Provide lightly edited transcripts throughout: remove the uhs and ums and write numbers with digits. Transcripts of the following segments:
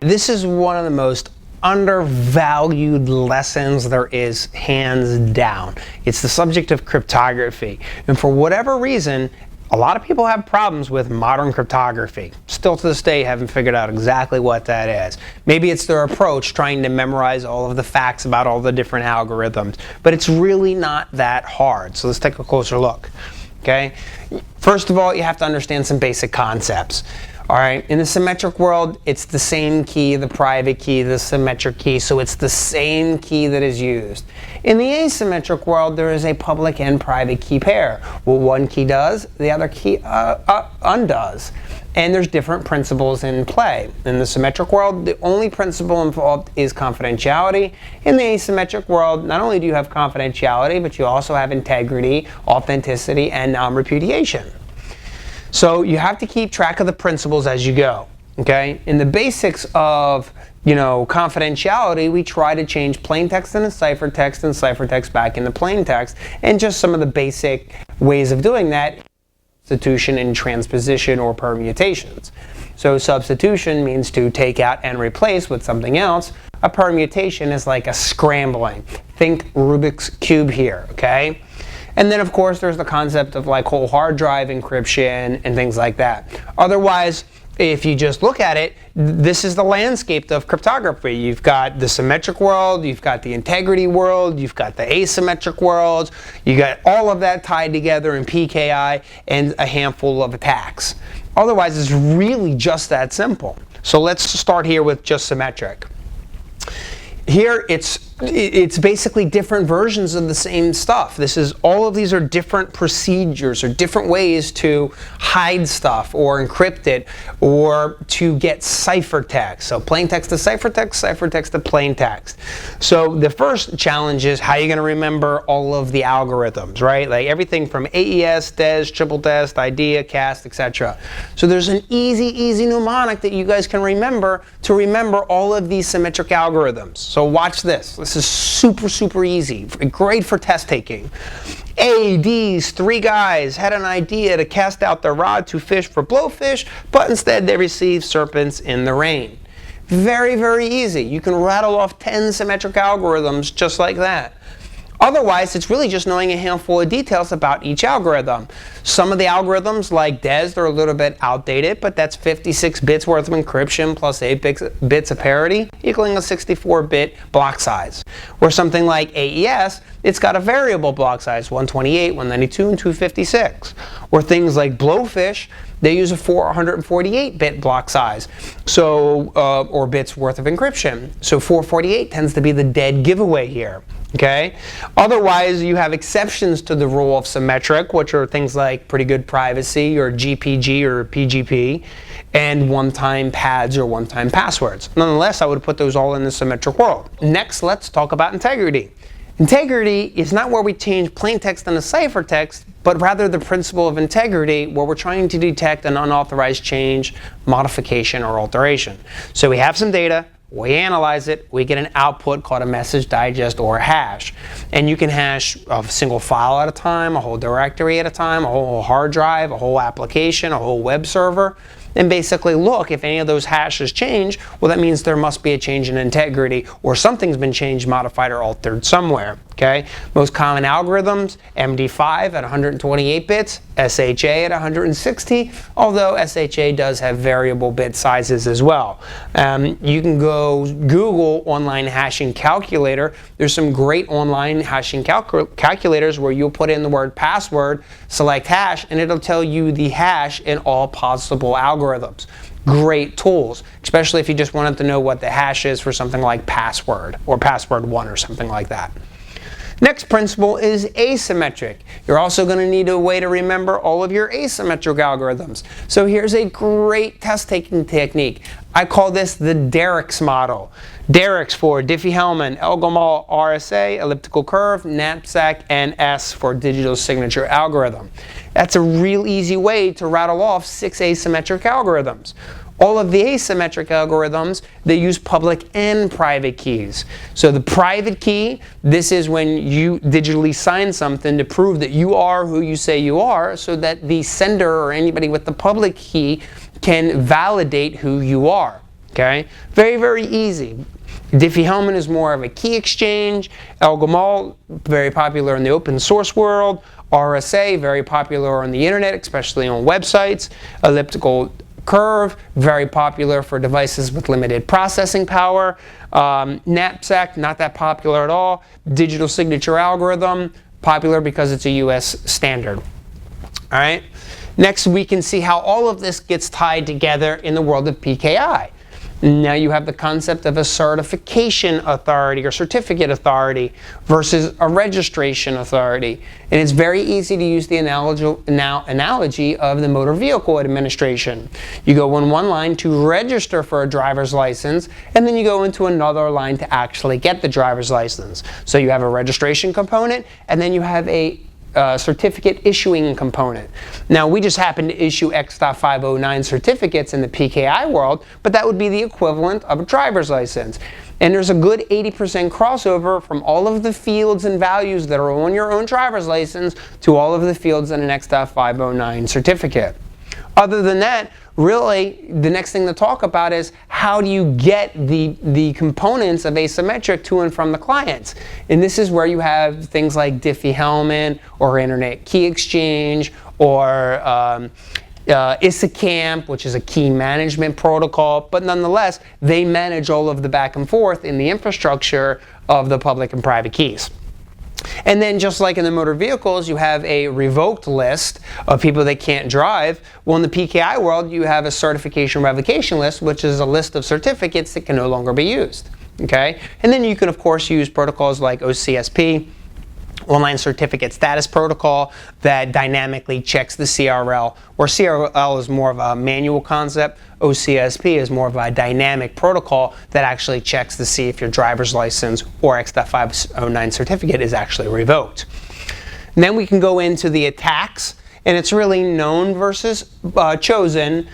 This is one of the most undervalued lessons there is, hands down. It's the subject of cryptography. And for whatever reason, a lot of people have problems with modern cryptography. Still to this day haven't figured out exactly what that is. Maybe it's their approach, trying to memorize all of the facts about all the different algorithms. But it's really not that hard. So let's take a closer look. Okay? First of all, you have to understand some basic concepts. All right, in the symmetric world, it's the same key, the private key, the symmetric key, so it's the same key that is used. In the asymmetric world, there is a public and private key pair. What one key does, the other key undoes. And there's different principles in play. In the symmetric world, the only principle involved is confidentiality. In the asymmetric world, not only do you have confidentiality, but you also have integrity, authenticity, and non-repudiation. So you have to keep track of the principles as you go, okay? In the basics of, confidentiality, we try to change plain text into ciphertext and ciphertext back into plain text, and just some of the basic ways of doing that, substitution and transposition or permutations. So substitution means to take out and replace with something else. A permutation is like a scrambling. Think Rubik's Cube here, okay? And then, of course, there's the concept of like whole hard drive encryption and things like that. Otherwise, if you just look at it, this is the landscape of cryptography. You've got the symmetric world, you've got the integrity world, you've got the asymmetric world, you got all of that tied together in PKI and a handful of attacks. Otherwise, it's really just that simple. So let's start here with just symmetric. Here, it's basically different versions of the same stuff. All of these are different procedures or different ways to hide stuff or encrypt it or to get ciphertext. So plain text to ciphertext, ciphertext to plain text. So the first challenge is how you're going to remember all of the algorithms, right? Like everything from AES, DES, triple test, IDEA, CAST, etc. So there's an easy mnemonic that you guys can remember to remember all of these symmetric algorithms. So watch this. This is super easy. Great for test taking. These three guys had an idea to cast out their rod to fish for blowfish, but instead they received serpents in the rain. Very easy. You can rattle off 10 symmetric algorithms just like that. Otherwise, it's really just knowing a handful of details about each algorithm. Some of the algorithms, like DES, they're a little bit outdated, but that's 56 bits worth of encryption plus 8 bits of parity, equaling a 64-bit block size. Or something like AES, it's got a variable block size, 128, 192, and 256. Or things like Blowfish, they use a 448-bit block size, or bits worth of encryption. So 448 tends to be the dead giveaway here. Okay? Otherwise, you have exceptions to the rule of symmetric, which are things like pretty good privacy or GPG or PGP, and one-time pads or one-time passwords. Nonetheless, I would put those all in the symmetric world. Next, let's talk about integrity. Integrity is not where we change plain text into ciphertext, but rather the principle of integrity where we're trying to detect an unauthorized change, modification, or alteration. So we have some data, we analyze it, we get an output called a message digest or a hash. And you can hash a single file at a time, a whole directory at a time, a whole hard drive, a whole application, a whole web server. And basically look, if any of those hashes change, well, that means there must be a change in integrity or something's been changed, modified, or altered somewhere. Okay? Most common algorithms, MD5 at 128 bits, SHA at 160, although SHA does have variable bit sizes as well. You can go Google online hashing calculator. There's some great online hashing calculators where you'll put in the word password, select hash, and it'll tell you the hash in all possible algorithms. Great tools, especially if you just wanted to know what the hash is for something like password or password1 or something like that. Next principle is asymmetric. You're also going to need a way to remember all of your asymmetric algorithms. So here's a great test-taking technique. I call this the Derrick's model. Derrick's for Diffie-Hellman, Elgamal, RSA, elliptical curve, knapsack, and S for digital signature algorithm. That's a real easy way to rattle off 6 asymmetric algorithms. All of the asymmetric algorithms, they use public and private keys. So the private key, this is when you digitally sign something to prove that you are who you say you are, so that the sender or anybody with the public key can validate who you are. Okay, very, very easy. Diffie-Hellman is more of a key exchange. El-Gamal, very popular in the open source world. RSA, very popular on the internet, especially on websites. Elliptical curve, very popular for devices with limited processing power. Knapsack, not that popular at all. Digital signature algorithm, popular because it's a US standard. All right. Next, we can see how all of this gets tied together in the world of PKI. Now you have the concept of a certification authority or certificate authority versus a registration authority. And it's very easy to use the analogy of the Motor Vehicle Administration. You go in one line to register for a driver's license, and then you go into another line to actually get the driver's license. So you have a registration component, and then you have a certificate issuing component. Now we just happen to issue X.509 certificates in the PKI world, but that would be the equivalent of a driver's license. And there's a good 80% crossover from all of the fields and values that are on your own driver's license to all of the fields in an X.509 certificate. Other than that, really, the next thing to talk about is how do you get the components of asymmetric to and from the clients. And this is where you have things like Diffie-Hellman or Internet Key Exchange or ISACAMP, which is a key management protocol. But nonetheless, they manage all of the back and forth in the infrastructure of the public and private keys. And then just like in the motor vehicles, you have a revoked list of people that can't drive. Well, in the PKI world, you have a certification revocation list, which is a list of certificates that can no longer be used. Okay? And then you can, of course, use protocols like OCSP, Online Certificate Status Protocol, that dynamically checks the CRL, where CRL is more of a manual concept. OCSP is more of a dynamic protocol that actually checks to see if your driver's license or X.509 certificate is actually revoked. And then we can go into the attacks, and it's really known versus chosen,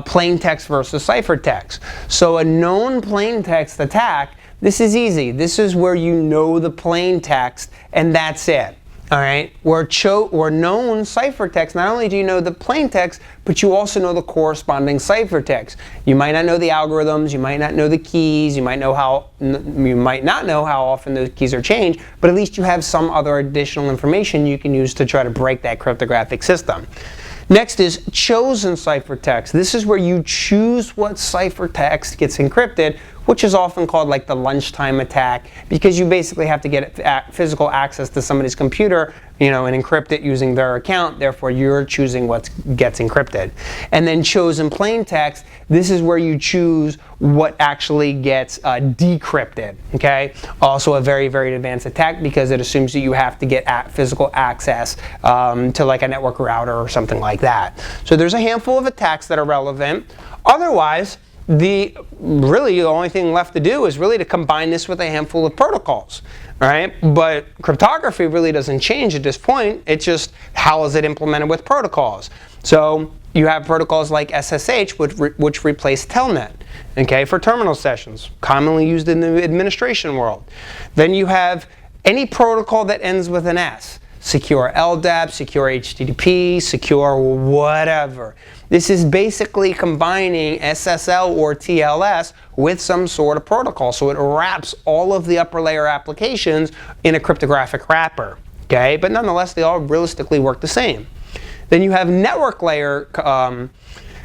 plain text versus ciphertext. So a known plain text attack, this is easy. This is where you know the plain text, and that's it. All right? Where known ciphertext, not only do you know the plain text, but you also know the corresponding ciphertext. You might not know the algorithms, you might not know the keys, you might not know how often those keys are changed, but at least you have some other additional information you can use to try to break that cryptographic system. Next is chosen ciphertext. This is where you choose what ciphertext gets encrypted, which is often called like the lunchtime attack, because you basically have to get physical access to somebody's computer, and encrypt it using their account. Therefore, you're choosing what gets encrypted. And then chosen plain text, this is where you choose what actually gets decrypted. Okay. Also a very, very advanced attack because it assumes that you have to get physical access to like a network router or something like that. So there's a handful of attacks that are relevant. Otherwise, the only thing left to do is really to combine this with a handful of protocols. All right? But cryptography really doesn't change at this point. It's just how is it implemented with protocols. So you have protocols like SSH, which replace Telnet, okay, for terminal sessions, commonly used in the administration world. Then you have any protocol that ends with an S. Secure LDAP, secure HTTP, secure whatever. This is basically combining SSL or TLS with some sort of protocol. So it wraps all of the upper layer applications in a cryptographic wrapper. Okay? But nonetheless, they all realistically work the same. Then you have network layer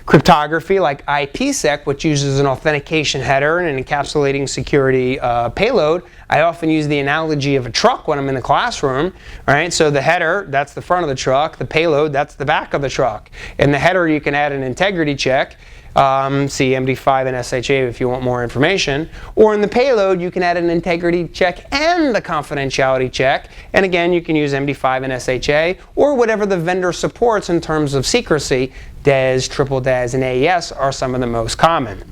cryptography like IPsec, which uses an authentication header and an encapsulating security payload. I often use the analogy of a truck when I'm in the classroom. All right, so the header, that's the front of the truck. The payload, that's the back of the truck. In the header, you can add an integrity check. See MD5 and SHA if you want more information. Or in the payload, you can add an integrity check and a confidentiality check. And again, you can use MD5 and SHA or whatever the vendor supports in terms of secrecy. DES, triple DES, and AES are some of the most common.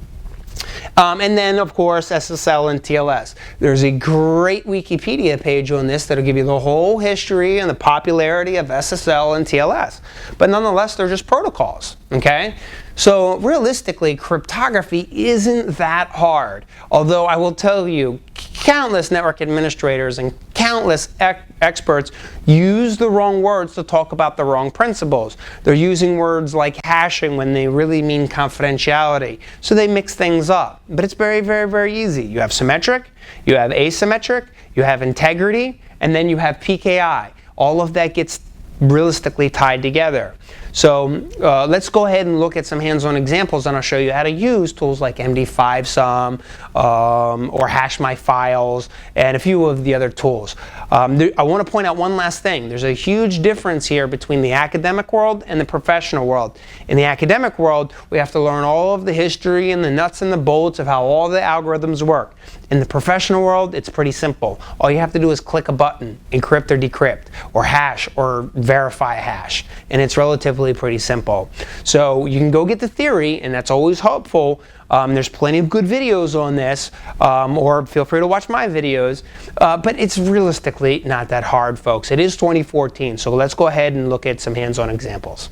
And then, of course, SSL and TLS. There's a great Wikipedia page on this that'll give you the whole history and the popularity of SSL and TLS. But nonetheless, they're just protocols. Okay? So realistically, cryptography isn't that hard. Although I will tell you, countless network administrators and countless experts use the wrong words to talk about the wrong principles. They're using words like hashing when they really mean confidentiality. So they mix things up. But it's very, very, very easy. You have symmetric, you have asymmetric, you have integrity, and then you have PKI. All of that gets realistically tied together. So let's go ahead and look at some hands-on examples, and I'll show you how to use tools like MD5Sum or Hash My Files and a few of the other tools. I want to point out one last thing. There's a huge difference here between the academic world and the professional world. In the academic world, we have to learn all of the history and the nuts and the bolts of how all the algorithms work. In the professional world, it's pretty simple. All you have to do is click a button, encrypt or decrypt, or hash or verify a hash, and it's relatively pretty simple. So you can go get the theory, and that's always helpful. There's plenty of good videos on this, or feel free to watch my videos, but it's realistically not that hard, folks. It is 2014, so let's go ahead and look at some hands-on examples.